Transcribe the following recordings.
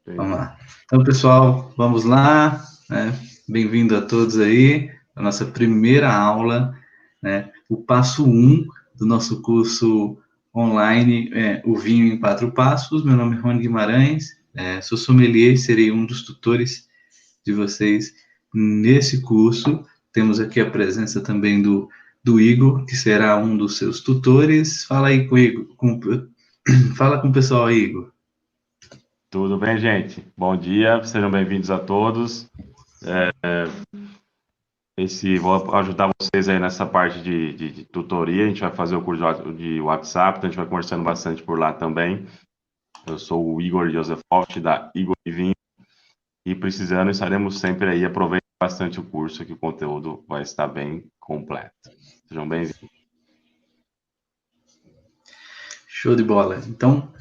Vamos lá. Então, pessoal, vamos lá, né? Bem-vindo a todos aí, a nossa primeira aula, né? O passo 1 do nosso curso online, o Vinho em 4 Passos. Meu nome é Rony Guimarães, sou sommelier e serei um dos tutores de vocês nesse curso. Temos aqui a presença também do Igor, que será um dos seus tutores. Fala aí com o Igor, fala com o pessoal aí, Igor. Tudo bem, gente? Bom dia, sejam bem-vindos a todos. Vou ajudar vocês aí nessa parte de tutoria. A gente vai fazer o curso de WhatsApp, então a gente vai conversando bastante por lá também. Eu sou o Igor Joseph Hoft, da Igor e Vinho, e precisando, estaremos sempre aí. Aproveitem bastante o curso, que o conteúdo vai estar bem completo. Sejam bem-vindos. Show de bola. Então,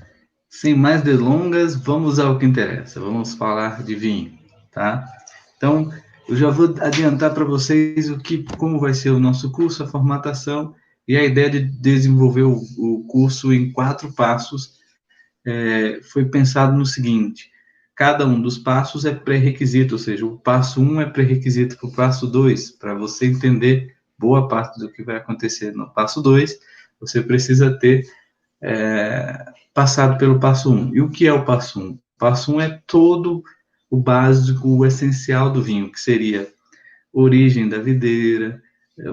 sem mais delongas, vamos ao que interessa. Vamos falar de vinho, tá? Então, eu já vou adiantar para vocês como vai ser o nosso curso, a formatação e a ideia de desenvolver o curso em 4 passos. Foi pensado no seguinte: cada um dos passos é pré-requisito, ou seja, o passo 1 é pré-requisito para o passo 2, para você entender boa parte do que vai acontecer no passo 2, você precisa ter passado pelo passo 1. E o que é o passo 1? O passo 1 é todo o básico, o essencial do vinho, que seria origem da videira,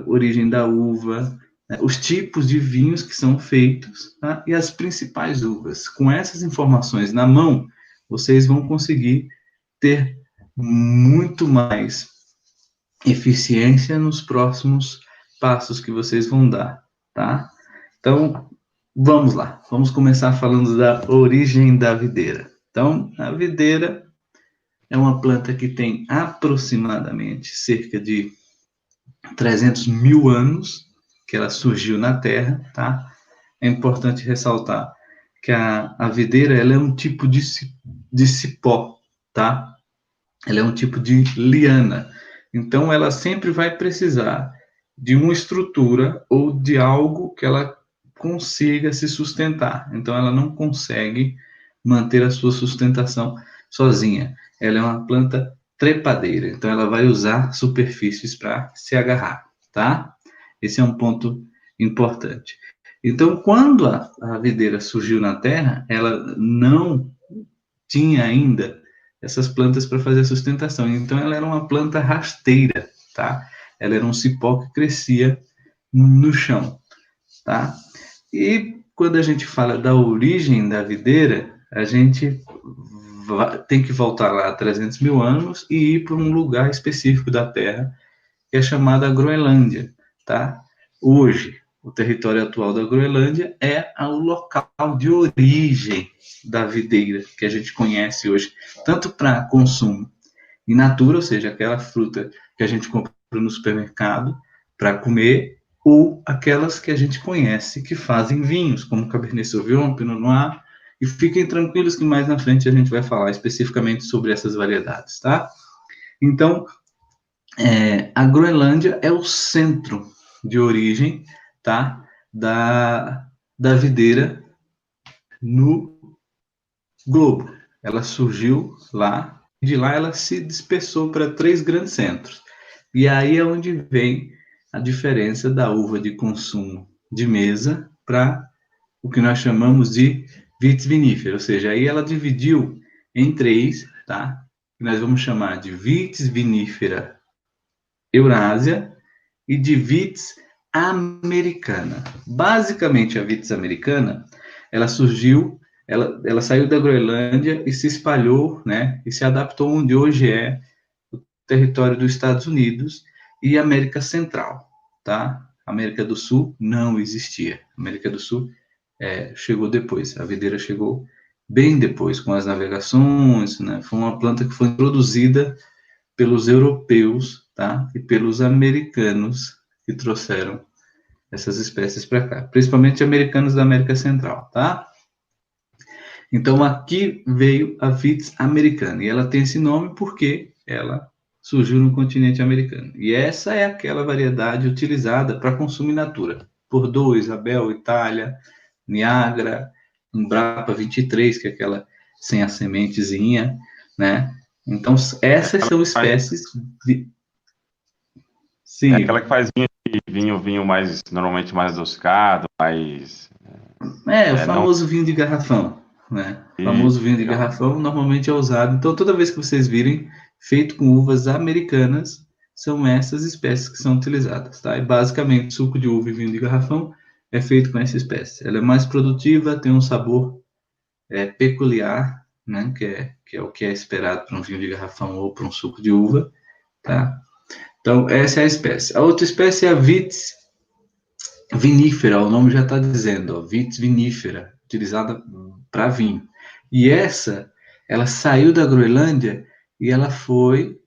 origem da uva, né, os tipos de vinhos que são feitos, tá? E as principais uvas. Com essas informações na mão, vocês vão conseguir ter muito mais eficiência nos próximos passos que vocês vão dar, tá? Então, vamos lá. Vamos começar falando da origem da videira. Então, a videira é uma planta que tem aproximadamente cerca de 300 mil anos que ela surgiu na Terra, tá? É importante ressaltar que a videira ela é um tipo de cipó, tá? Ela é um tipo de liana. Então, ela sempre vai precisar de uma estrutura ou de algo que ela consiga se sustentar. Então, ela não consegue manter a sua sustentação sozinha. Ela é uma planta trepadeira, então ela vai usar superfícies para se agarrar, tá? Esse é um ponto importante. Então, quando a videira surgiu na Terra, ela não tinha ainda essas plantas para fazer a sustentação. Então, ela era uma planta rasteira, tá? Ela era um cipó que crescia no chão, tá? E quando a gente fala da origem da videira, a gente tem que voltar lá a 300 mil anos e ir para um lugar específico da Terra, que é chamada Groenlândia, tá? Hoje, o território atual da Groenlândia é o local de origem da videira que a gente conhece hoje, tanto para consumo in natura, ou seja, aquela fruta que a gente compra no supermercado para comer, ou aquelas que a gente conhece que fazem vinhos, como Cabernet Sauvignon, Pinot Noir, e fiquem tranquilos que mais na frente a gente vai falar especificamente sobre essas variedades, tá? Então, a Groenlândia é o centro de origem, tá? Da videira no globo. Ela surgiu lá, e de lá ela se dispersou para 3 grandes centros. E aí é onde vem a diferença da uva de consumo de mesa para o que nós chamamos de vitis vinífera, ou seja, aí ela dividiu em 3, tá? Que nós vamos chamar de vitis vinífera Eurásia e de vitis americana. Basicamente, a vitis americana, ela surgiu, ela saiu da Groenlândia e se espalhou, né? E se adaptou onde hoje é o território dos Estados Unidos e América Central, tá? América do Sul não existia. América do Sul chegou depois. A videira chegou bem depois, com as navegações, né? Foi uma planta que foi introduzida pelos europeus, tá? E pelos americanos que trouxeram essas espécies para cá, principalmente americanos da América Central, tá? Então aqui veio a vitis americana e ela tem esse nome porque ela surgiu no continente americano. E essa é aquela variedade utilizada para consumo in natura. Bordeaux, Isabel, Itália, Niagara, Embrapa 23, que é aquela sem a sementezinha, né? Então, essas são espécies... Sim. É aquela que faz vinho mais, normalmente mais adocicado, mais... O famoso vinho de garrafão, né? O famoso vinho de garrafão normalmente é usado. Então, toda vez que vocês virem feito com uvas americanas, são essas espécies que são utilizadas, tá? E basicamente, suco de uva e vinho de garrafão é feito com essa espécie. Ela é mais produtiva, tem um sabor peculiar, né? Que é o que é esperado para um vinho de garrafão ou para um suco de uva, tá? Então, essa é a espécie. A outra espécie é a Vitis vinífera, o nome já está dizendo, ó, Vitis vinífera, utilizada para vinho. E ela saiu da Groenlândia e ela foi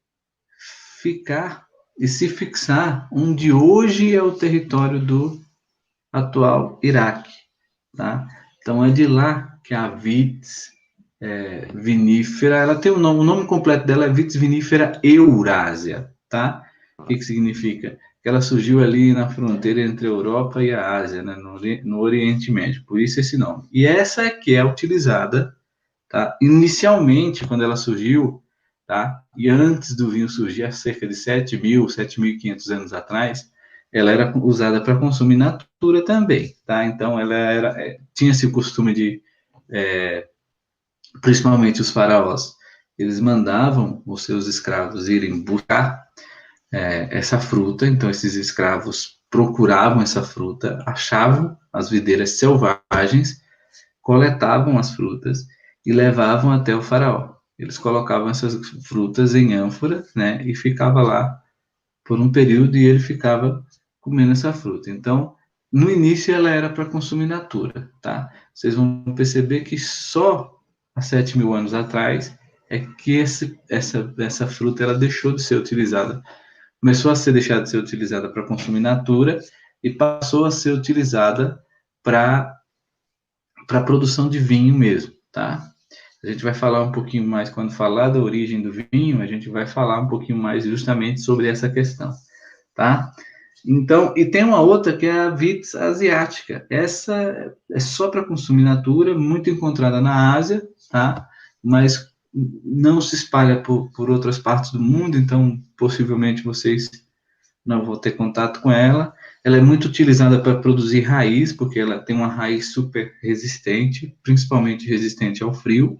ficar e se fixar onde hoje é o território do atual Iraque, tá? Então é de lá que a Vitis vinífera, ela tem o nome completo dela é Vitis vinífera Eurásia, tá? O que significa? Que ela surgiu ali na fronteira entre a Europa e a Ásia, né? no Oriente Médio, por isso esse nome. E essa é que é utilizada, tá? Inicialmente, quando ela surgiu, tá? E antes do vinho surgir, há cerca de 7.500 anos atrás, ela era usada para consumo in natura também, tá? Então, ela tinha-se o costume de, principalmente os faraós, eles mandavam os seus escravos irem buscar essa fruta, então esses escravos procuravam essa fruta, achavam as videiras selvagens, coletavam as frutas e levavam até o faraó. Eles colocavam essas frutas em ânfora, né, e ficava lá por um período e ele ficava comendo essa fruta. Então, no início ela era para consumo in natura, tá? Vocês vão perceber que só há 7.000 anos atrás é que essa fruta ela deixou de ser utilizada, começou a ser deixada de ser utilizada para consumo in natura e passou a ser utilizada para produção de vinho mesmo, tá? A gente vai falar um pouquinho mais, quando falar da origem do vinho, a gente vai falar um pouquinho mais justamente sobre essa questão, tá? Então, e tem uma outra que é a Vitis asiática. Essa é só para consumo in natura, muito encontrada na Ásia, tá? Mas não se espalha por outras partes do mundo, então possivelmente vocês não vão ter contato com ela. Ela é muito utilizada para produzir raiz, porque ela tem uma raiz super resistente, principalmente resistente ao frio.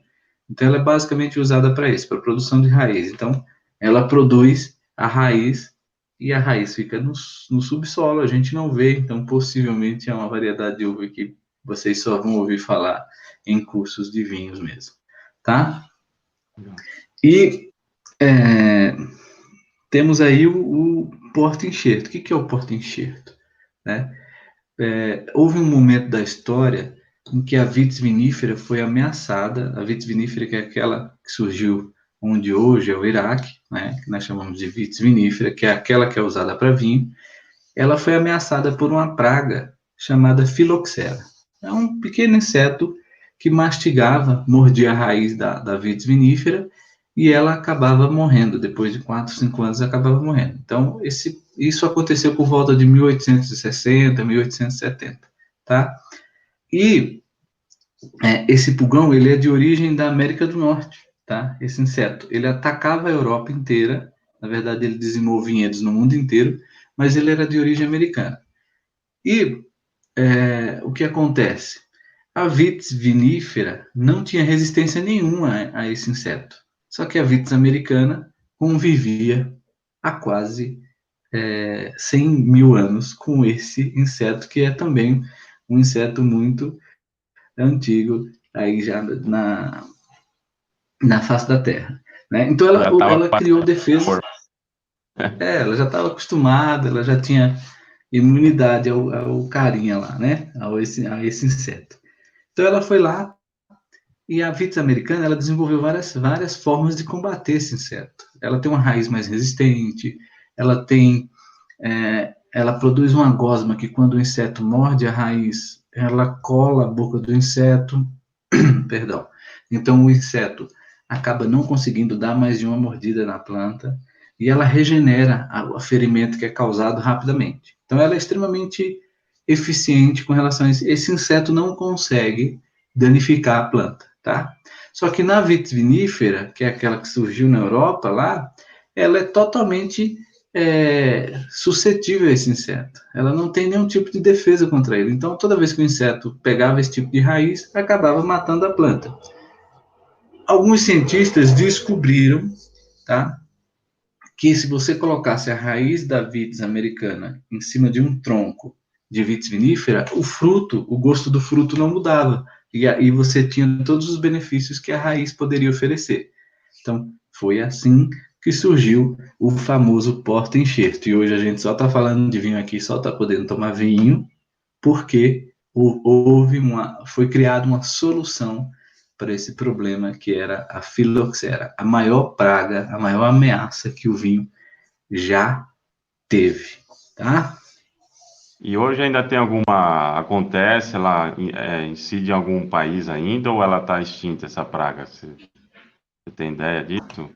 Então, ela é basicamente usada para isso, para produção de raiz. Então, ela produz a raiz e a raiz fica no subsolo, a gente não vê. Então, possivelmente é uma variedade de uva que vocês só vão ouvir falar em cursos de vinhos mesmo, tá? E temos aí o porta-enxerto. O que é o porta-enxerto? Né? Houve um momento da história em que a Vitis vinífera foi ameaçada. A Vitis vinífera, que é aquela que surgiu onde hoje é o Iraque, né? Que nós chamamos de Vitis vinífera, que é aquela que é usada para vinho. Ela foi ameaçada por uma praga chamada filoxera. É um pequeno inseto que mastigava, mordia a raiz da Vitis vinífera e ela acabava morrendo. Depois de 4, 5 anos, acabava morrendo. Então, isso aconteceu por volta de 1860, 1870, tá? E esse pulgão, ele é de origem da América do Norte, tá? Esse inseto, ele atacava a Europa inteira, na verdade ele dizimou vinhedos no mundo inteiro, mas ele era de origem americana. E o que acontece? A Vitis vinífera não tinha resistência nenhuma a esse inseto, só que a Vitis americana convivia há quase 100.000 anos com esse inseto, que é também um inseto muito antigo, aí já na face da Terra. Né? Então ela criou defesa. Ela já estava acostumada, ela já tinha imunidade ao carinha lá, né? A esse inseto. Então ela foi lá e a Vitis americana ela desenvolveu várias formas de combater esse inseto. Ela tem uma raiz mais resistente, ela produz uma gosma que quando o inseto morde a raiz, ela cola a boca do inseto, perdão. Então o inseto acaba não conseguindo dar mais de uma mordida na planta e ela regenera o ferimento que é causado rapidamente. Então ela é extremamente eficiente com relação a isso. Esse inseto não consegue danificar a planta, tá? Só que na vitis vinífera, que é aquela que surgiu na Europa lá, ela é totalmente suscetível a esse inseto. Ela não tem nenhum tipo de defesa contra ele. Então, toda vez que o inseto pegava esse tipo de raiz, acabava matando a planta. Alguns cientistas descobriram, tá, que se você colocasse a raiz da vitis americana em cima de um tronco de vitis vinífera, o gosto do fruto não mudava. E aí você tinha todos os benefícios que a raiz poderia oferecer. Então, foi assim que surgiu o famoso porta-enxerto. E hoje a gente só está falando de vinho aqui, só está podendo tomar vinho, porque foi criada uma solução para esse problema, que era a filoxera, a maior praga, a maior ameaça que o vinho já teve, tá? E hoje ainda tem acontece, ela incide em algum país ainda, ou ela está extinta, essa praga? Você tem ideia disso?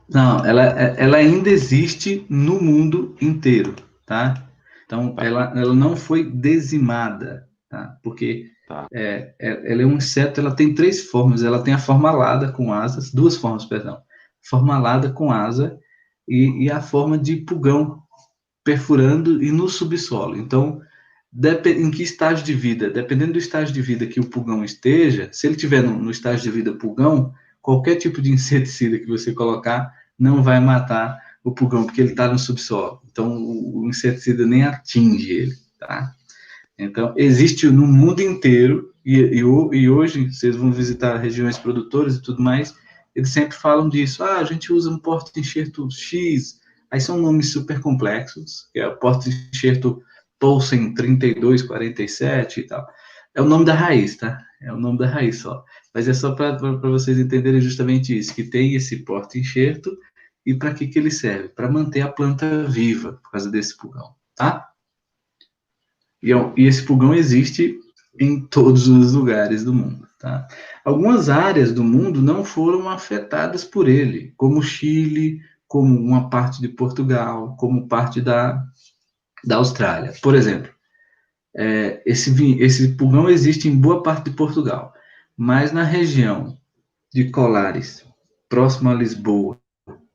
Não, ela ainda existe no mundo inteiro, tá? Então, Tá, ela não foi dizimada, tá? Porque tá. ela é um inseto, ela tem três formas. Ela tem a forma alada com asas, duas formas, perdão. Forma alada com asa e a forma de pulgão perfurando e no subsolo. Então, em que estágio de vida? Dependendo do estágio de vida que o pulgão esteja, se ele estiver no estágio de vida pulgão, qualquer tipo de inseticida que você colocar não vai matar o pulgão, porque ele está no subsolo. Então, o inseticida nem atinge ele, tá? Então, existe no mundo inteiro, e hoje, vocês vão visitar regiões produtoras e tudo mais, eles sempre falam disso. Ah, a gente usa um porta-enxerto X, aí são nomes super complexos, que é o porta-enxerto Tolsen 3247 e tal. É o nome da raiz, tá? É o nome da raiz só. Mas é só para vocês entenderem justamente isso, que tem esse porta-enxerto e para que ele serve? Para manter a planta viva, por causa desse pulgão, tá? E esse pulgão existe em todos os lugares do mundo, tá? Algumas áreas do mundo não foram afetadas por ele, como o Chile, como uma parte de Portugal, como parte da Austrália. Por exemplo, esse pulgão existe em boa parte de Portugal, mas na região de Colares, próximo a Lisboa,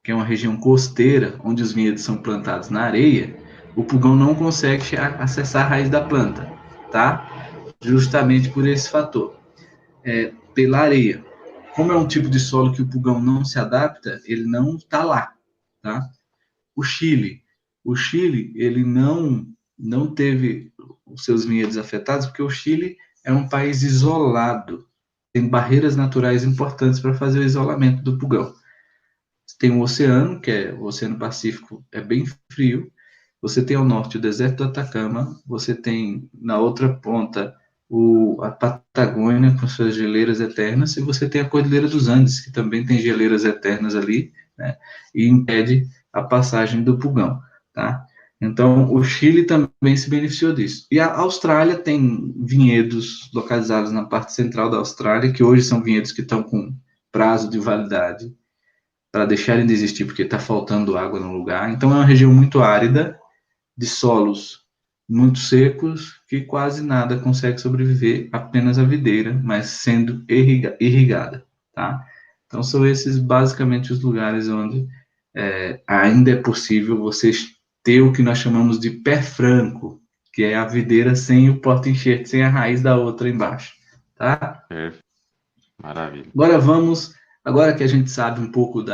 que é uma região costeira, onde os vinhedos são plantados na areia, o pulgão não consegue acessar a raiz da planta, tá? Justamente por esse fator, pela areia. Como é um tipo de solo que o pulgão não se adapta, ele não está lá, tá? O Chile, ele não teve os seus vinhedos afetados, porque o Chile é um país isolado, tem barreiras naturais importantes para fazer o isolamento do pulgão. Tem o oceano, que é o Oceano Pacífico, é bem frio. Você tem ao norte o deserto do Atacama, você tem na outra ponta a Patagônia com suas geleiras eternas, e você tem a Cordilheira dos Andes, que também tem geleiras eternas ali, né, e impede a passagem do pulgão, tá? Então, o Chile também se beneficiou disso. E a Austrália tem vinhedos localizados na parte central da Austrália, que hoje são vinhedos que estão com prazo de validade para deixarem de existir porque está faltando água no lugar. Então, é uma região muito árida, de solos muito secos, que quase nada consegue sobreviver, apenas a videira, mas sendo irrigada, tá? Então, são esses basicamente os lugares onde ainda é possível vocês ter o que nós chamamos de pé franco, que é a videira sem o porta-enxerto, sem a raiz da outra embaixo, tá? Perfeito. Maravilha. Agora que a gente sabe um pouco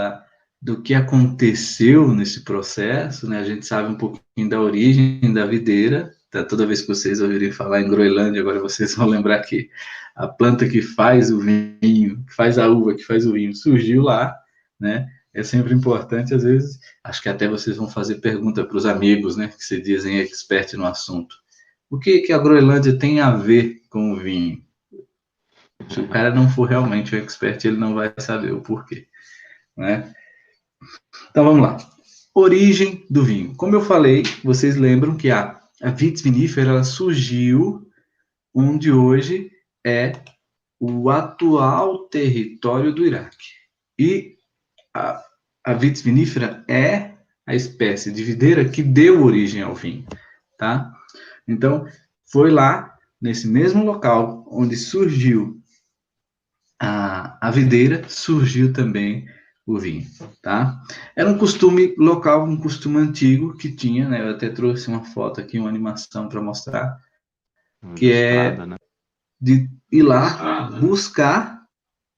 do que aconteceu nesse processo, né? A gente sabe um pouquinho da origem da videira. Tá? Toda vez que vocês ouvirem falar em Groenlândia, agora vocês vão lembrar que a planta que faz o vinho, que faz a uva, que faz o vinho, surgiu lá, né? É sempre importante, às vezes, acho que até vocês vão fazer pergunta para os amigos, né? Que se dizem expert no assunto. O que a Groenlândia tem a ver com o vinho? Se o cara não for realmente um expert, ele não vai saber o porquê, né? Então vamos lá. Origem do vinho. Como eu falei, vocês lembram que a vitis vinífera ela surgiu onde hoje é o atual território do Iraque. E a vitis vinífera é a espécie de videira que deu origem ao vinho, tá? Então, foi lá nesse mesmo local onde surgiu a videira, surgiu também o vinho, tá? Era um costume local, um costume antigo que tinha, né? Eu até trouxe uma foto aqui, uma animação para mostrar, que Ilustrada, é né? de ir lá buscar,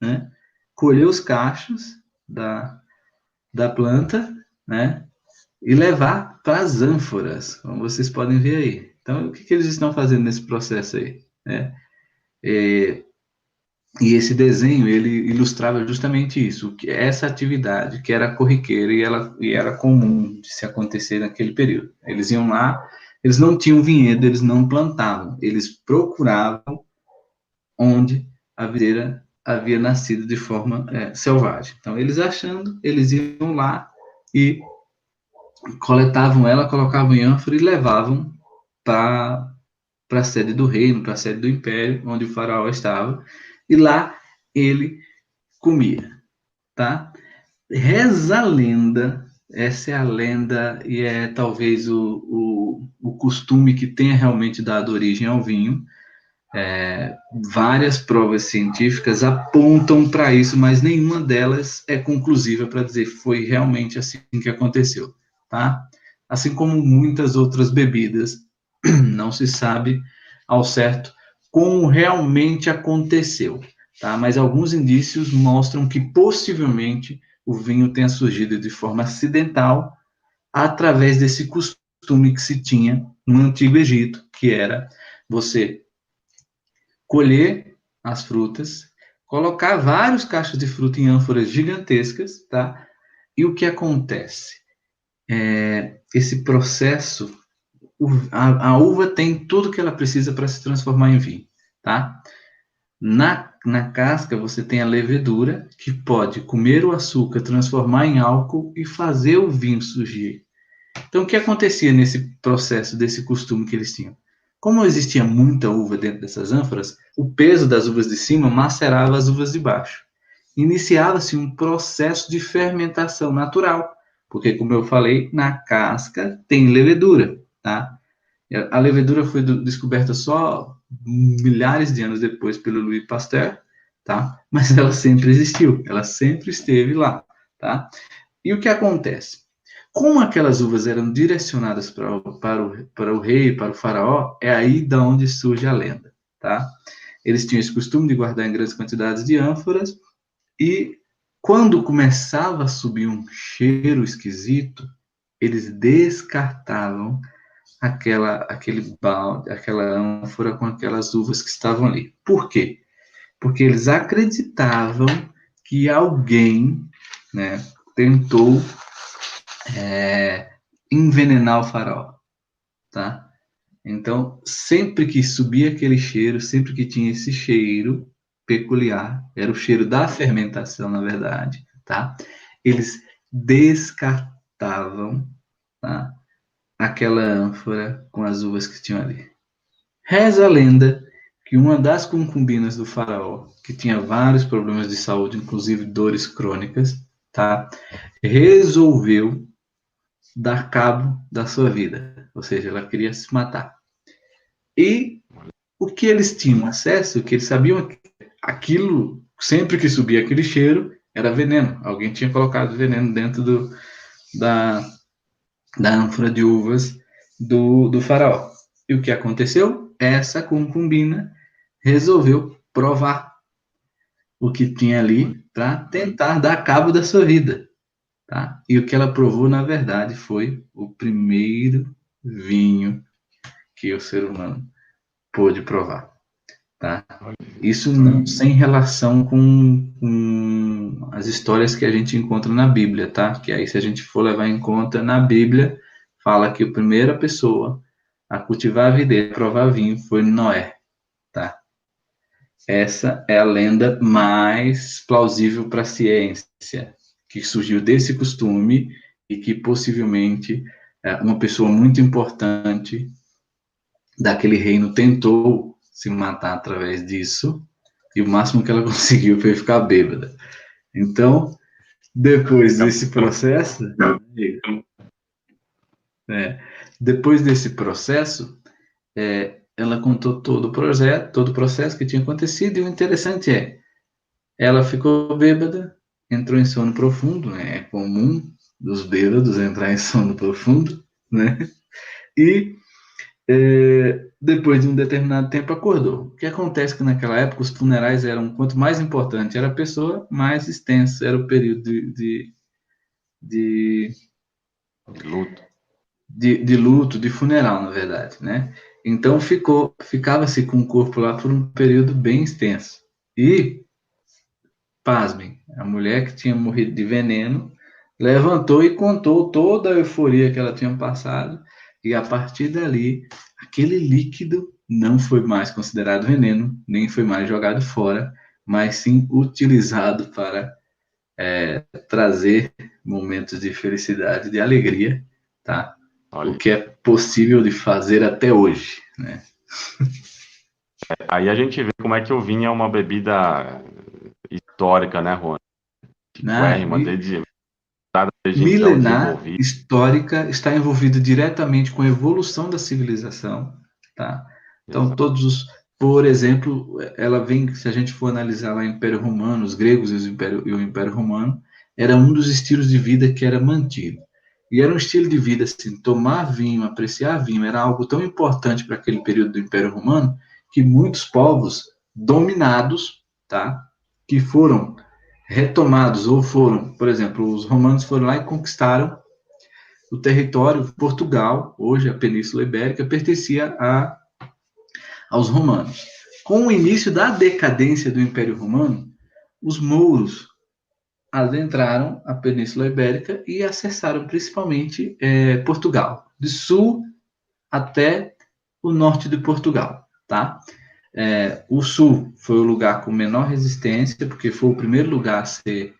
né? Colher os cachos da planta, né? E levar para as ânforas, como vocês podem ver aí. Então, o que, que eles estão fazendo nesse processo aí, né? E esse desenho, ele ilustrava justamente isso, que essa atividade que era corriqueira e era comum de se acontecer naquele período. Eles iam lá, eles não tinham vinhedo, eles não plantavam, eles procuravam onde a videira havia nascido de forma selvagem. Então, eles achando, eles iam lá e coletavam ela, colocavam em ânfora e levavam para a sede do reino, para a sede do império, onde o faraó estava, e lá ele comia, tá? Reza a lenda, essa é a lenda e é talvez o costume que tenha realmente dado origem ao vinho. Várias provas científicas apontam para isso, mas nenhuma delas é conclusiva para dizer que foi realmente assim que aconteceu, tá? Assim como muitas outras bebidas, não se sabe ao certo como realmente aconteceu, tá? Mas alguns indícios mostram que possivelmente o vinho tenha surgido de forma acidental através desse costume que se tinha no Antigo Egito, que era você colher as frutas, colocar vários cachos de fruta em ânforas gigantescas, tá? E o que acontece? Esse processo, a uva tem tudo que ela precisa para se transformar em vinho, tá? Na casca você tem a levedura, que pode comer o açúcar, transformar em álcool e fazer o vinho surgir. Então, o que acontecia nesse processo, desse costume que eles tinham? Como existia muita uva dentro dessas ânforas, o peso das uvas de cima macerava as uvas de baixo. Iniciava-se um processo de fermentação natural, porque, como eu falei, na casca tem levedura, tá? A levedura foi descoberta só milhares de anos depois pelo Louis Pasteur, tá? Mas ela sempre existiu, ela sempre esteve lá, tá? E o que acontece? Como aquelas uvas eram direcionadas para o rei, para o faraó, é aí da onde surge a lenda, tá? Eles tinham esse costume de guardar em grandes quantidades de ânforas e quando começava a subir um cheiro esquisito, eles descartavam aquele balde, aquela ânfora com aquelas uvas que estavam ali. Por quê? Porque eles acreditavam que alguém, né, tentou envenenar o faraó, tá? Então, sempre que subia aquele cheiro, sempre que tinha esse cheiro peculiar, era o cheiro da fermentação, na verdade, tá? Eles descartavam, tá? Aquela ânfora com as uvas que tinham ali. Reza a lenda que uma das concubinas do faraó, que tinha vários problemas de saúde, inclusive dores crônicas, tá? Resolveu dar cabo da sua vida, ou seja, ela queria se matar. E o que eles tinham acesso, que eles sabiam que aquilo, sempre que subia aquele cheiro, era veneno. Alguém tinha colocado veneno dentro da, da ânfora de uvas do faraó. E o que aconteceu? Essa concubina resolveu provar o que tinha ali para tentar dar cabo da sua vida. Tá? E o que ela provou, na verdade, foi o primeiro vinho que o ser humano pôde provar. Tá? Isso não sem relação com as histórias que a gente encontra na Bíblia, tá? Que aí, se a gente for levar em conta, na Bíblia, fala que a primeira pessoa a cultivar a videira, a provar vinho, foi Noé, tá? Essa é a lenda mais plausível para a ciência, que surgiu desse costume e que possivelmente uma pessoa muito importante daquele reino tentou se matar através disso, e o máximo que ela conseguiu foi ficar bêbada. Então, depois desse processo, depois desse processo, ela contou todo o projeto, todo o processo que tinha acontecido, e o interessante ela ficou bêbada, entrou em sono profundo, né? É comum dos bêbados entrar em sono profundo, né? E depois de um determinado tempo acordou. O que acontece é que naquela época os funerais eram, quanto mais importante era a pessoa, mais extenso era o período de, De luto. de luto, de funeral, na verdade, né? Então ficava-se com o corpo lá por um período bem extenso. E, pasmem, a mulher que tinha morrido de veneno levantou e contou toda a euforia que ela tinha passado, e a partir dali, aquele líquido não foi mais considerado veneno, nem foi mais jogado fora, mas sim utilizado para trazer momentos de felicidade, de alegria, tá? O Olha, que é possível de fazer até hoje, né? aí a gente vê como é que o vinho é uma bebida histórica, né, Rony? Na, Antiquérrima, desde então milenar, desenvolvida. histórica, está envolvida diretamente com a evolução da civilização, tá? Então, Exato. por exemplo, ela vem, se a gente for analisar lá o Império Romano, os gregos e o Império Romano, era um dos estilos de vida que era mantido. E era um estilo de vida, assim, tomar vinho, apreciar vinho, era algo tão importante para aquele período do Império Romano, que muitos povos dominados, tá? Que foram retomados ou foram, por exemplo, os romanos foram lá e conquistaram o território. Portugal, hoje a Península Ibérica, pertencia aos romanos. Com o início da decadência do Império Romano, os mouros adentraram a Península Ibérica e acessaram principalmente Portugal, de sul até o norte de Portugal, tá? O sul foi o lugar com menor resistência, porque foi o primeiro lugar a ser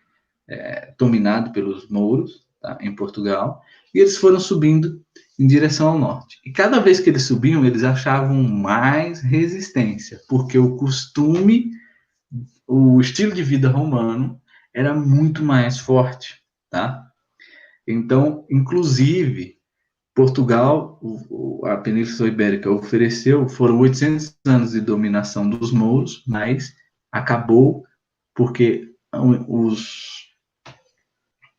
dominado pelos mouros, tá, em Portugal, e eles foram subindo em direção ao norte. E cada vez que eles subiam, eles achavam mais resistência, porque o costume, o estilo de vida romano era muito mais forte, tá? Então, inclusive, Portugal, a Península Ibérica ofereceu, foram 800 anos de dominação dos mouros, mas acabou porque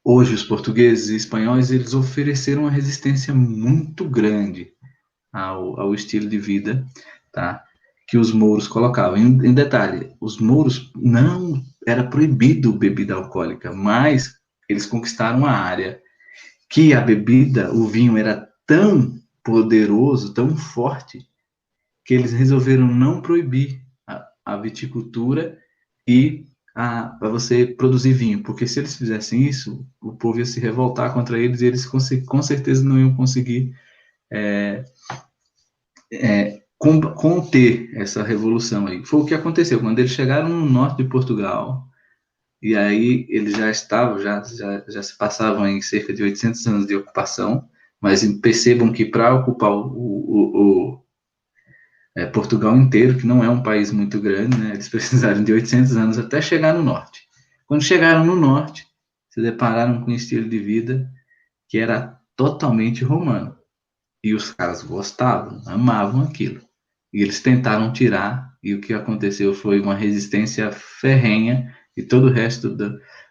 hoje os portugueses e espanhóis eles ofereceram uma resistência muito grande ao estilo de vida, tá? Que os mouros colocavam. Em detalhe, os mouros não era proibido bebida alcoólica, mas eles conquistaram a área que a bebida, o vinho era tão poderoso, tão forte, que eles resolveram não proibir a viticultura e para você produzir vinho, porque se eles fizessem isso, o povo ia se revoltar contra eles e eles com certeza não iam conseguir conter essa revolução aí. Foi o que aconteceu quando eles chegaram no norte de Portugal, e aí eles já estavam, já se passavam em cerca de 800 anos de ocupação, mas percebam que para ocupar Portugal inteiro, que não é um país muito grande, né? Eles precisaram de 800 anos até chegar no norte. Quando chegaram no norte, se depararam com um estilo de vida que era totalmente romano. E os caras gostavam, amavam aquilo. E eles tentaram tirar, e o que aconteceu foi uma resistência ferrenha, e todo o resto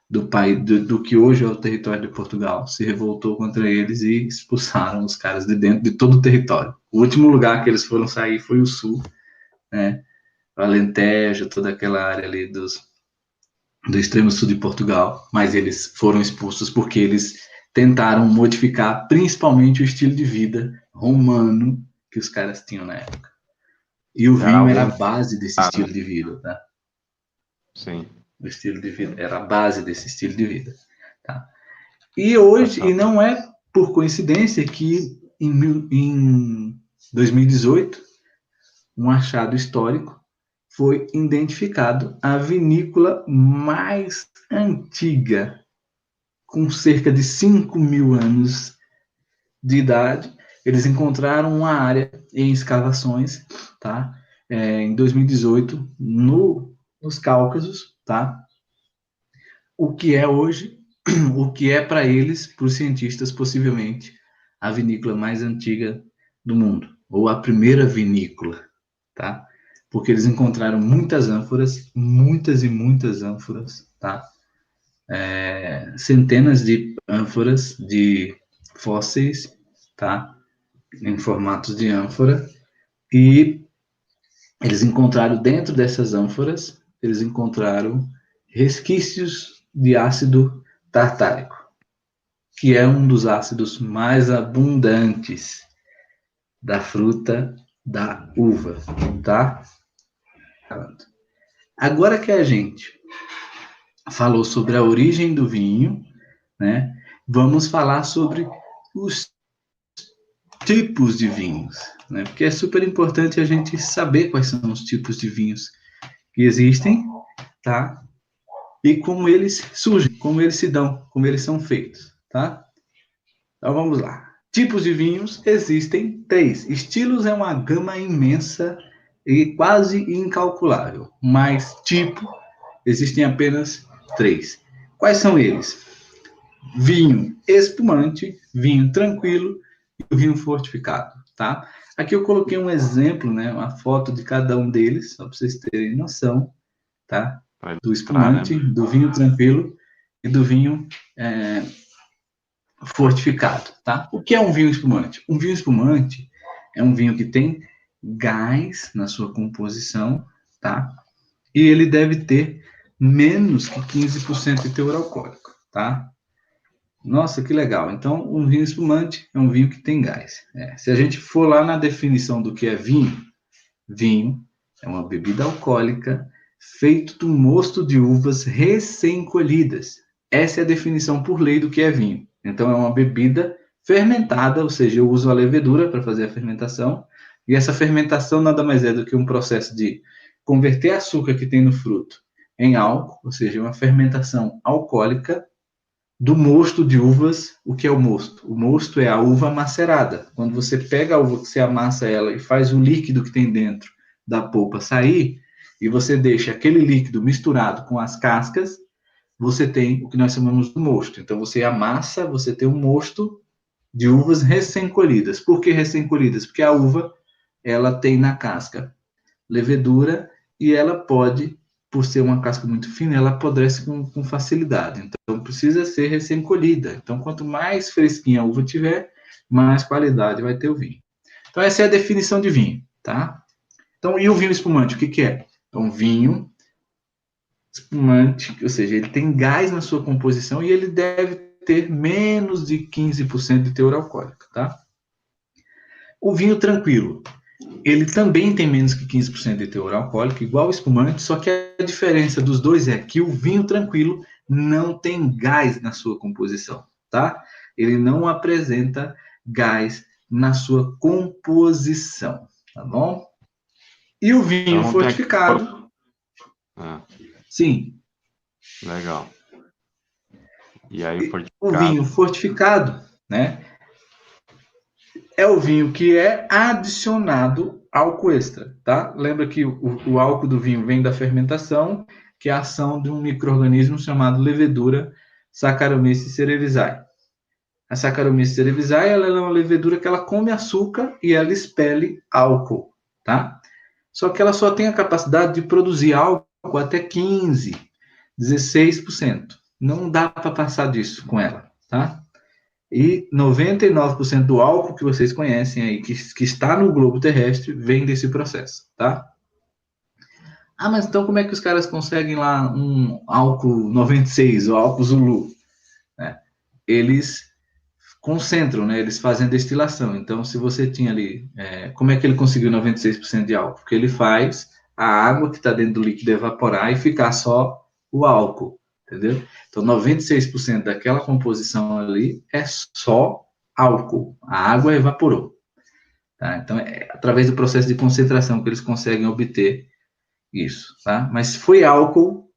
do país, do que hoje é o território de Portugal, se revoltou contra eles e expulsaram os caras de dentro de todo o território. O último lugar que eles foram sair foi o sul, né? O Alentejo, toda aquela área ali do extremo sul de Portugal, mas eles foram expulsos porque eles tentaram modificar principalmente o estilo de vida romano que os caras tinham na época. E o Era vinho algo era a muito base desse caro, né? estilo de vida, tá? Sim. O estilo de vida era a base desse estilo de vida, tá? E hoje, e Sensacional. não é por coincidência que em 2018, um achado histórico foi identificado a vinícola mais antiga, com cerca de 5.000 anos de idade. Eles encontraram uma área em escavações, tá? Em 2018, nos Cáucasos, tá? O que é hoje, o que é para eles, para os cientistas, possivelmente, a vinícola mais antiga do mundo, ou a primeira vinícola, tá? Porque eles encontraram muitas ânforas, muitas e muitas ânforas, tá? Centenas de ânforas de fósseis, tá? Em formatos de ânfora, e eles encontraram dentro dessas ânforas, eles encontraram resquícios de ácido tartárico, que é um dos ácidos mais abundantes da fruta da uva, tá? Agora que a gente falou sobre a origem do vinho, né? Vamos falar sobre os tipos de vinhos, né? Porque é super importante a gente saber quais são os tipos de vinhos que existem, tá? E como eles surgem, como eles se dão, como eles são feitos, tá? Então vamos lá. Tipos de vinhos existem 3. Estilos é uma gama imensa e quase incalculável, mas tipo existem apenas 3. Quais são eles? Vinho espumante, vinho tranquilo e o vinho fortificado, tá? Aqui eu coloquei um exemplo, né, uma foto de cada um deles, só para vocês terem noção, tá? Do espumante, né? Do vinho tranquilo e do vinho fortificado, tá? O que é um vinho espumante? Um vinho espumante é um vinho que tem gás na sua composição, tá? E ele deve ter menos que 15% de teor alcoólico, tá? Nossa, que legal. Então, um vinho espumante é um vinho que tem gás. Se a gente for lá na definição do que é vinho, vinho é uma bebida alcoólica feito do mosto de uvas recém-colhidas. Essa é a definição por lei do que é vinho. Então, é uma bebida fermentada, ou seja, eu uso a levedura para fazer a fermentação, e essa fermentação nada mais é do que um processo de converter açúcar que tem no fruto em álcool, ou seja, uma fermentação alcoólica do mosto de uvas. O que é o mosto? O mosto é a uva macerada. Quando você pega a uva, que você amassa ela e faz o líquido que tem dentro da polpa sair, e você deixa aquele líquido misturado com as cascas, você tem o que nós chamamos de mosto. Então, você amassa, você tem um mosto de uvas recém-colhidas. Por que recém-colhidas? Porque a uva, ela tem na casca levedura e ela pode, por ser uma casca muito fina, ela apodrece com facilidade. Então, precisa ser recém-colhida. Então, quanto mais fresquinha a uva tiver, mais qualidade vai ter o vinho. Então, essa é a definição de vinho, tá? Então, e o vinho espumante, o que que é? É um vinho espumante, ou seja, ele tem gás na sua composição e ele deve ter menos de 15% de teor alcoólico, tá? O vinho tranquilo, ele também tem menos que 15% de teor alcoólico, igual o espumante, só que a diferença dos dois é que o vinho tranquilo não tem gás na sua composição, tá? Ele não apresenta gás na sua composição, tá bom? E o vinho então, fortificado... Sim. Legal. E aí o vinho fortificado, né? É o vinho que é adicionado álcool extra, tá? Lembra que o álcool do vinho vem da fermentação, que é a ação de um micro-organismo chamado levedura Saccharomyces cerevisiae. A Saccharomyces cerevisiae, ela é uma levedura que ela come açúcar e ela expele álcool, tá? Só que ela só tem a capacidade de produzir álcool até 15, 16%. Não dá para passar disso com ela, tá? E 99% do álcool que vocês conhecem aí, que está no globo terrestre, vem desse processo, tá? Ah, mas então como é que os caras conseguem lá um álcool 96, ou álcool Zulu? Eles concentram, né? Eles fazem destilação. Então, se você tinha ali... como é que ele conseguiu 96% de álcool? Porque ele faz a água que está dentro do líquido evaporar e ficar só o álcool, entendeu? Então, 96% daquela composição ali é só álcool. A água evaporou. Tá? Então, é através do processo de concentração que eles conseguem obter isso. Tá? Mas foi álcool,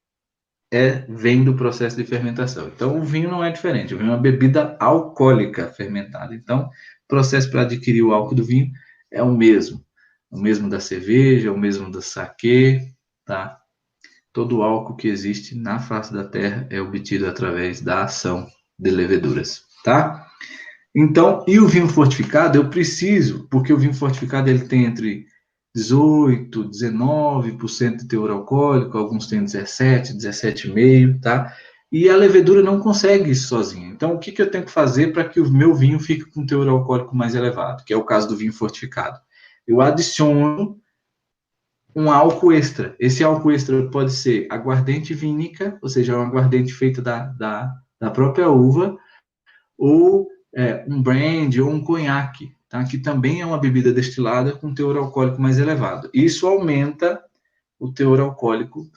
vem do processo de fermentação. Então, o vinho não é diferente. O vinho é uma bebida alcoólica fermentada. Então, o processo para adquirir o álcool do vinho é o mesmo. O mesmo da cerveja, o mesmo do saquê, tá? Todo o álcool que existe na face da Terra é obtido através da ação de leveduras, tá? Então, e o vinho fortificado, eu preciso, porque o vinho fortificado ele tem entre 18, 19% de teor alcoólico, alguns têm 17, 17,5%, tá? E a levedura não consegue isso sozinha. Então, o que eu tenho que fazer para que o meu vinho fique com teor alcoólico mais elevado? Que é o caso do vinho fortificado. Eu adiciono um álcool extra. Esse álcool extra pode ser aguardente vínica, ou seja, um aguardente feito da própria uva, ou um brandy ou um conhaque, tá? Que também é uma bebida destilada com teor alcoólico mais elevado. Isso aumenta o teor alcoólico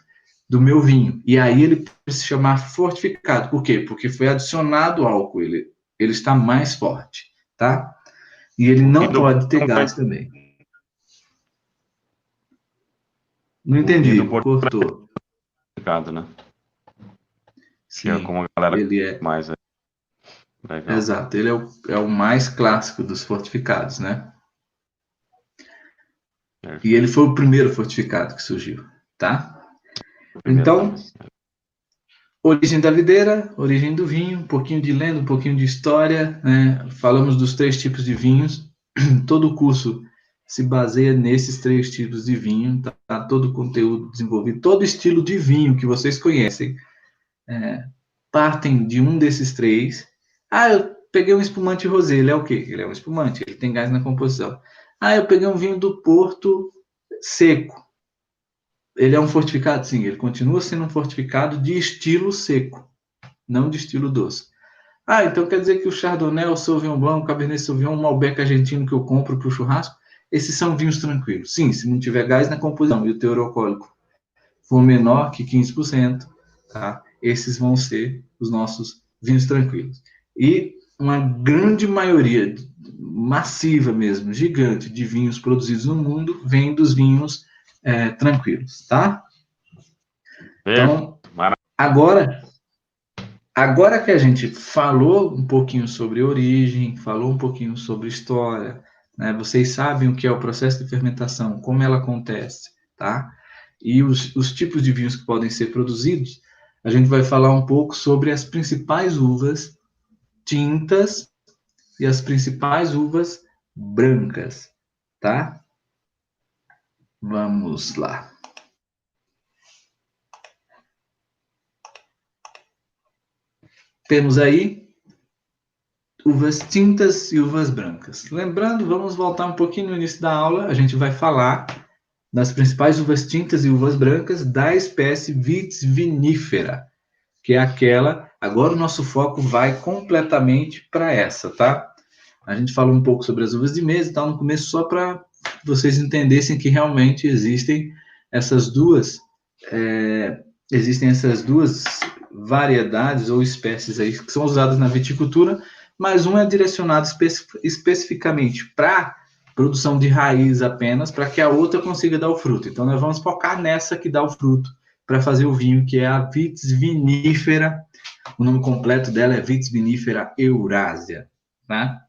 do meu vinho. E aí ele pode se chamar fortificado. Por quê? Porque foi adicionado álcool, ele está mais forte, tá? E ele não pode ter gás também. Não entendi, cortou. Né? Sim, que é como a galera ele é mais legal. Exato, ele é o mais clássico dos fortificados, né? Perfeito. E ele foi o primeiro fortificado que surgiu, tá? Então, origem da videira, origem do vinho, um pouquinho de lenda, um pouquinho de história, né? Falamos dos 3 tipos de vinhos. Todo o curso se baseia nesses 3 tipos de vinho, tá? Todo o conteúdo desenvolvido, todo estilo de vinho que vocês conhecem, partem de um desses 3. Ah, eu peguei um espumante rosé, ele é o quê? Ele é um espumante, ele tem gás na composição. Ah, eu peguei um vinho do Porto seco. Ele é um fortificado? Sim, ele continua sendo um fortificado de estilo seco, não de estilo doce. Ah, então quer dizer que o Chardonnay, o Sauvignon Blanc, o Cabernet Sauvignon, o Malbec argentino que eu compro para o churrasco, esses são vinhos tranquilos. Sim, se não tiver gás na composição e o teor alcoólico for menor que 15%, tá? Esses vão ser os nossos vinhos tranquilos. E uma grande maioria, massiva mesmo, gigante, de vinhos produzidos no mundo vem dos vinhos tranquilos, tá? Então, agora que a gente falou um pouquinho sobre origem, falou um pouquinho sobre história, né? Vocês sabem o que é o processo de fermentação, como ela acontece, tá? E os tipos de vinhos que podem ser produzidos, a gente vai falar um pouco sobre as principais uvas tintas e as principais uvas brancas, tá? Vamos lá. Temos aí uvas tintas e uvas brancas. Lembrando, vamos voltar um pouquinho no início da aula, a gente vai falar das principais uvas tintas e uvas brancas da espécie Vitis vinifera, que é aquela. Agora o nosso foco vai completamente para essa, tá? A gente falou um pouco sobre as uvas de mesa e tal no começo, só para vocês entendessem que realmente existem essas duas variedades ou espécies aí que são usadas na viticultura, mas uma é direcionada especificamente para produção de raiz apenas, para que a outra consiga dar o fruto. Então, nós vamos focar nessa que dá o fruto para fazer o vinho, que é a Vitis vinifera. O nome completo dela é Vitis vinifera Eurasia, tá?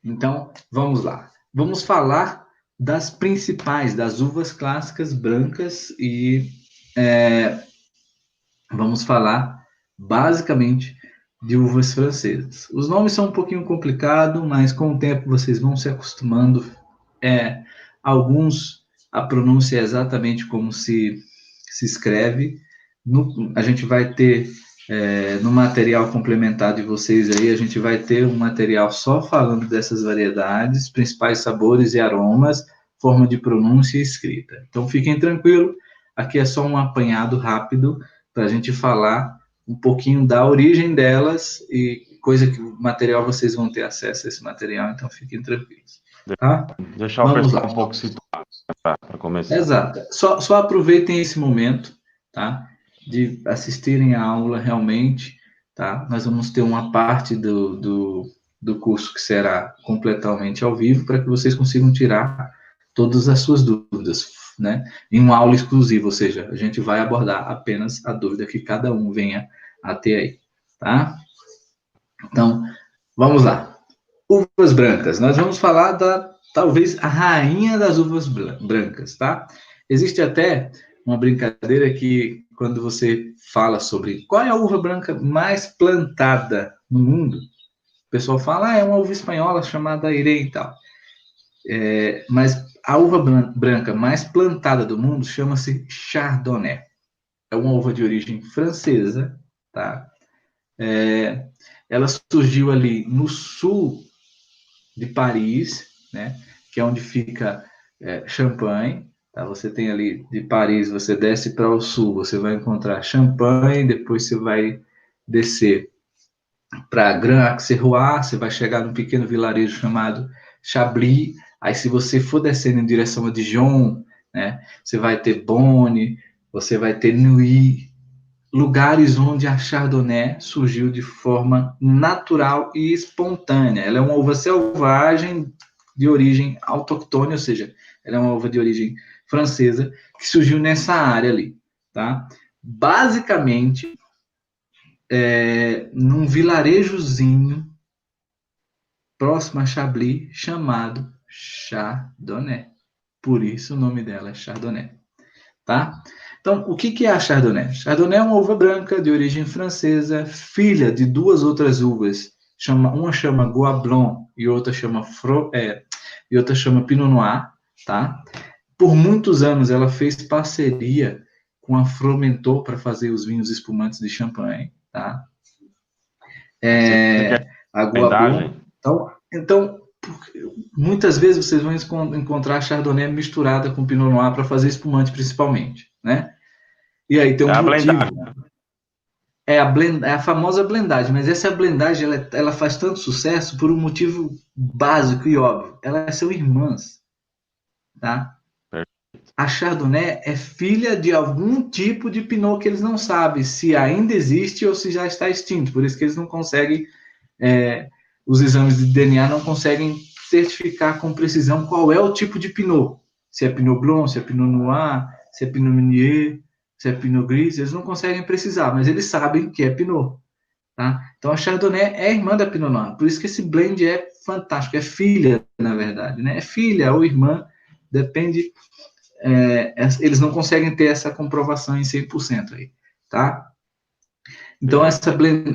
Então, vamos lá. Vamos falar das principais, das uvas clássicas brancas e vamos falar basicamente de uvas francesas. Os nomes são um pouquinho complicados, mas com o tempo vocês vão se acostumando. Alguns, a pronúncia é exatamente como se escreve. A gente vai ter, no material complementar de vocês aí, a gente vai ter um material só falando dessas variedades, principais sabores e aromas, forma de pronúncia e escrita. Então, fiquem tranquilos, aqui é só um apanhado rápido para a gente falar um pouquinho da origem delas e coisa que o material vocês vão ter acesso a esse material, então fiquem tranquilos. Tá? Deixar o pessoal um pouco situado para começar. Exato. Só aproveitem esse momento, tá? De assistirem a aula realmente, tá? Nós vamos ter uma parte do curso que será completamente ao vivo para que vocês consigam tirar todas as suas dúvidas, né? Em uma aula exclusiva, ou seja, a gente vai abordar apenas a dúvida que cada um venha a ter aí, tá? Então, vamos lá. Uvas brancas. Nós vamos falar talvez a rainha das uvas brancas, tá? Existe até uma brincadeira que quando você fala sobre qual é a uva branca mais plantada no mundo, o pessoal fala, é uma uva espanhola chamada Irei e tal. Mas a uva branca mais plantada do mundo chama-se Chardonnay. É uma uva de origem francesa, tá? Ela surgiu ali no sul de Paris, né? Que é onde fica Champagne. Tá? Você tem ali de Paris, você desce para o sul, você vai encontrar Champagne, depois você vai descer para Grand Auxerrois, você vai chegar num pequeno vilarejo chamado Chablis. Aí, se você for descendo em direção a Dijon, né, você vai ter Bonne, você vai ter Nuits, lugares onde a Chardonnay surgiu de forma natural e espontânea. Ela é uma uva selvagem de origem autóctone, ou seja, ela é uma uva de origem francesa que surgiu nessa área ali, tá? Basicamente, num vilarejozinho próximo a Chablis, chamado Chardonnay. Por isso o nome dela é Chardonnay, tá? Então, o que é a Chardonnay? Chardonnay é uma uva branca de origem francesa, filha de duas outras uvas. Uma chama Gouais Blanc e outra chama Pinot Noir, tá? Por muitos anos ela fez parceria com a Fromenteau para fazer os vinhos espumantes de champanhe, tá? A Gouais Blanc. Então, muitas vezes vocês vão encontrar Chardonnay misturada com Pinot Noir para fazer espumante, principalmente, né? E aí tem um motivo. É a famosa blendagem, mas essa blendagem ela faz tanto sucesso por um motivo básico e óbvio. Elas são irmãs, tá? A Chardonnay é filha de algum tipo de Pinot que eles não sabem se ainda existe ou se já está extinto. Por isso que eles não conseguem, os exames de DNA não conseguem certificar com precisão qual é o tipo de Pinot. Se é Pinot Blanc, se é Pinot Noir, se é Pinot Meunier, se é Pinot Gris, eles não conseguem precisar, mas eles sabem que é Pinot. Tá? Então a Chardonnay é irmã da Pinot Noir, por isso que esse blend é fantástico, é filha, na verdade, né? É filha ou irmã, depende, eles não conseguem ter essa comprovação em 100% aí, tá? Então essa blend,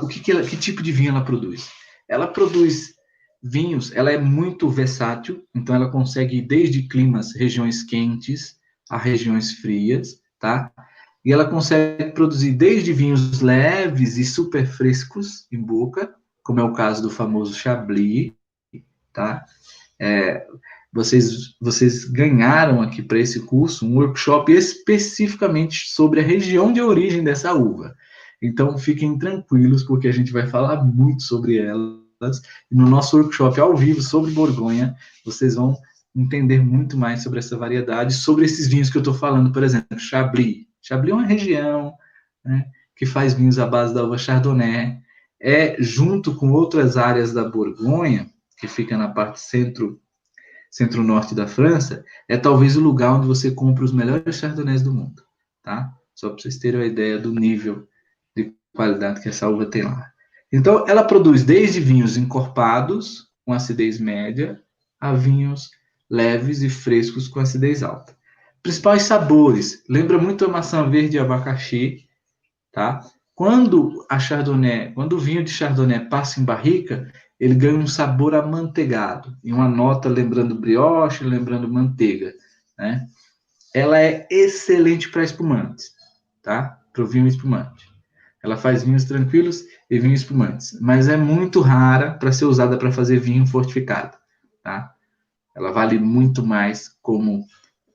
que tipo de vinho ela produz? Ela produz vinhos, ela é muito versátil, então ela consegue ir desde regiões quentes a regiões frias, tá? E ela consegue produzir desde vinhos leves e super frescos em boca, como é o caso do famoso Chablis, tá? Vocês ganharam aqui para esse curso um workshop especificamente sobre a região de origem dessa uva. Então, fiquem tranquilos, porque a gente vai falar muito sobre elas. E no nosso workshop ao vivo sobre Borgonha, vocês vão entender muito mais sobre essa variedade, sobre esses vinhos que eu estou falando, por exemplo, Chablis. Chablis é uma região, né, que faz vinhos à base da uva Chardonnay. Junto com outras áreas da Borgonha, que fica na parte centro-norte da França, talvez o lugar onde você compra os melhores chardonnays do mundo, tá? Só para vocês terem uma ideia do nível de qualidade que essa uva tem lá. Então, ela produz desde vinhos encorpados, com acidez média, a vinhos leves e frescos com acidez alta. Principais sabores, lembra muito a maçã verde e abacaxi, tá? Quando o vinho de Chardonnay passa em barrica, ele ganha um sabor amanteigado e uma nota lembrando brioche, lembrando manteiga, né? Ela é excelente para espumantes, tá? Para o vinho espumante. Ela faz vinhos tranquilos e vinhos espumantes, mas é muito rara para ser usada para fazer vinho fortificado, tá? Ela vale muito mais como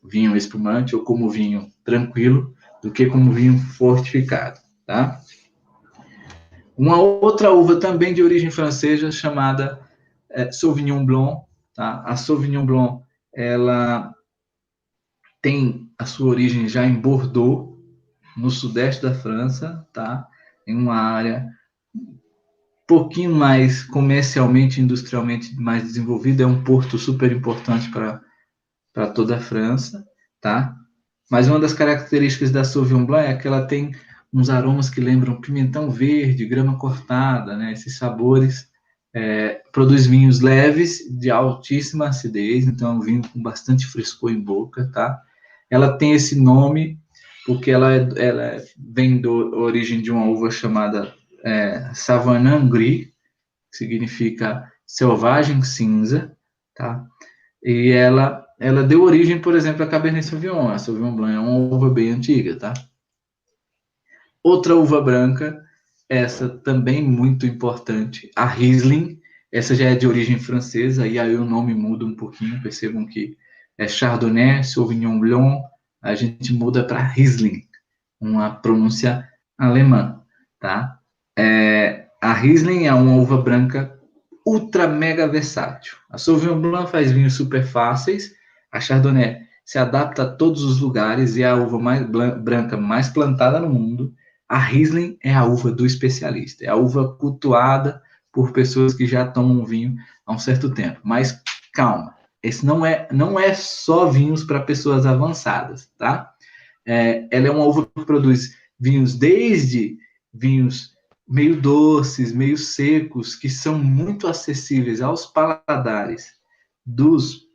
vinho espumante ou como vinho tranquilo do que como vinho fortificado, tá? Uma outra uva também de origem francesa chamada Sauvignon Blanc, tá? A Sauvignon Blanc, ela tem a sua origem já em Bordeaux, no sudeste da França, tá? Em uma área um pouquinho mais comercialmente, industrialmente mais desenvolvida, é um porto super importante para toda a França, tá? Mas uma das características da Sauvignon Blanc é que ela tem uns aromas que lembram pimentão verde, grama cortada, né? Esses sabores. Produz vinhos leves, de altíssima acidez, então é um vinho com bastante frescor em boca, tá? Ela tem esse nome porque ela vem da origem de uma uva chamada Sauvignon Gris, que significa selvagem cinza, tá? E ela deu origem, por exemplo, à Cabernet Sauvignon. A Sauvignon Blanc é uma uva bem antiga, tá? Outra uva branca, essa também muito importante, a Riesling. Essa já é de origem francesa, e aí o nome muda um pouquinho. Percebam que é Chardonnay, Sauvignon Blanc, a gente muda para Riesling, uma pronúncia alemã, tá? A Riesling é uma uva branca ultra mega versátil. A Sauvignon Blanc faz vinhos super fáceis, a Chardonnay se adapta a todos os lugares e é a uva mais branca mais plantada no mundo. A Riesling é a uva do especialista, é a uva cultuada por pessoas que já tomam vinho há um certo tempo. Mas calma, esse não é só vinhos para pessoas avançadas, tá? Ela é uma uva que produz vinhos desde vinhos meio doces, meio secos, que são muito acessíveis aos paladares dos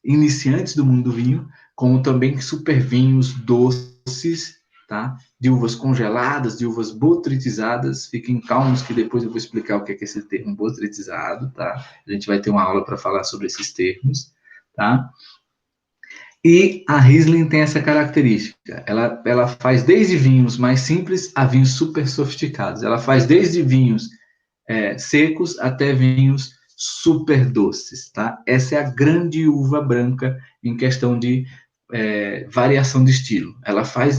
iniciantes do mundo do vinho, como também super vinhos doces, tá? De uvas congeladas, de uvas botritizadas. Fiquem calmos que depois eu vou explicar o que é esse termo botritizado, tá? A gente vai ter uma aula para falar sobre esses termos, tá? E a Riesling tem essa característica. Ela faz desde vinhos mais simples a vinhos super sofisticados. Ela faz desde vinhos secos até vinhos super doces, tá? Essa é a grande uva branca em questão de variação de estilo. Ela faz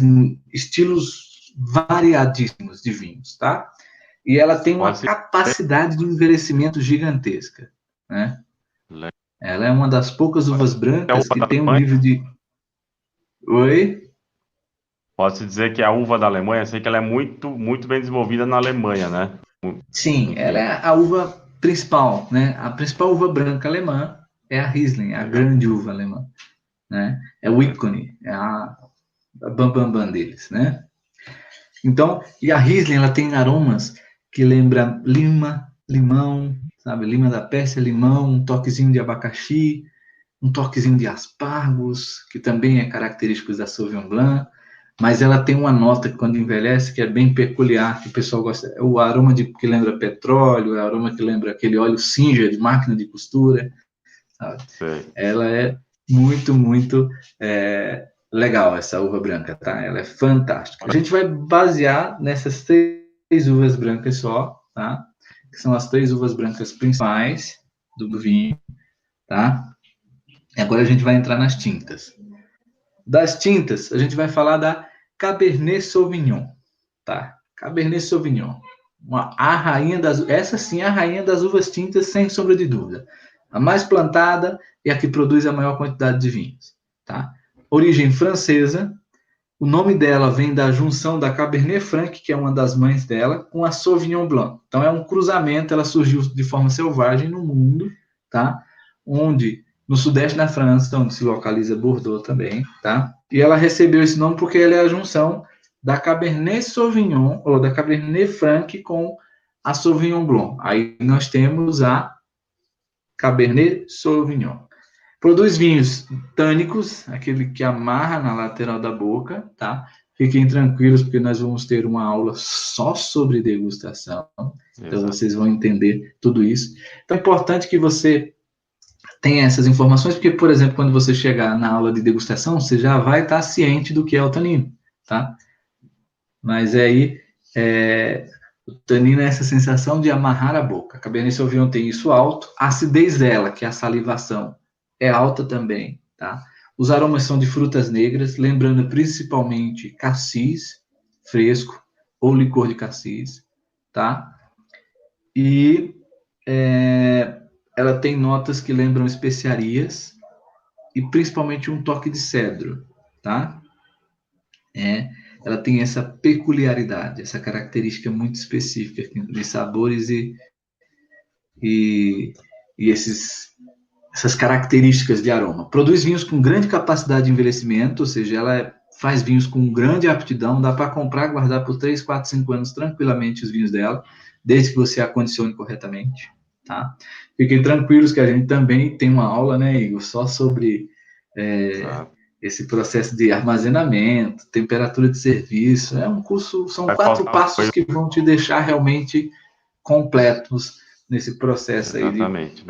estilos variadíssimos de vinhos, tá? E ela tem uma capacidade de envelhecimento gigantesca, né? Ela é uma das poucas uvas brancas que tem um nível de... Oi? Pode-se dizer que a uva da Alemanha, eu sei que ela é muito, muito bem desenvolvida na Alemanha, né? Sim, ela é a uva principal, né? A principal uva branca alemã é a Riesling, a grande uva alemã, né? É o ícone, é a bambambam deles, né? Então, e a Riesling, ela tem aromas que lembram lima, limão, sabe? Lima da Pérsia, limão, um toquezinho de abacaxi, um toquezinho de aspargos, que também é característico da Sauvignon Blanc, mas ela tem uma nota que quando envelhece que é bem peculiar, que o pessoal gosta, é o aroma que lembra petróleo, é o aroma que lembra aquele óleo Singer de máquina de costura, sabe? Ela é muito, muito legal, essa uva branca, tá? Ela é fantástica. A gente vai basear nessas 3 uvas brancas só, tá? Que são as 3 uvas brancas principais do vinho, tá? E agora a gente vai entrar nas tintas. Das tintas, a gente vai falar da Cabernet Sauvignon, tá? Cabernet Sauvignon. Essa sim é a rainha das uvas tintas, sem sombra de dúvida. A mais plantada e a que produz a maior quantidade de vinhos, tá? Origem francesa. O nome dela vem da junção da Cabernet Franc, que é uma das mães dela, com a Sauvignon Blanc. Então é um cruzamento, ela surgiu de forma selvagem no mundo, tá? Onde no sudeste da França, onde se localiza Bordeaux também, tá? E ela recebeu esse nome porque ela é a junção da Cabernet Sauvignon, ou da Cabernet Franc com a Sauvignon Blanc. Aí nós temos a Cabernet Sauvignon. Produz vinhos tânicos, aquele que amarra na lateral da boca, tá? Fiquem tranquilos, porque nós vamos ter uma aula só sobre degustação. Então, vocês vão entender tudo isso. Então, é importante que você tenha essas informações, porque, por exemplo, quando você chegar na aula de degustação, você já vai estar ciente do que é o tanino, tá? Mas aí, o tanino é essa sensação de amarrar a boca. A Cabernet Sauvignon tem isso alto. A acidez dela, que é a salivação, é alta também, tá? Os aromas são de frutas negras, lembrando principalmente cassis fresco ou licor de cassis, tá? E ela tem notas que lembram especiarias e principalmente um toque de cedro, tá? Ela tem essa peculiaridade, essa característica muito específica de sabores e essas características de aroma. Produz vinhos com grande capacidade de envelhecimento, ou seja, ela faz vinhos com grande aptidão, dá para comprar e guardar por 3, 4, 5 anos tranquilamente os vinhos dela, desde que você a condicione corretamente, tá? Fiquem tranquilos que a gente também tem uma aula, né, Igor, só sobre esse processo de armazenamento, temperatura de serviço. É um curso, são 4 passos que vão te deixar realmente completos nesse processo aí de produção.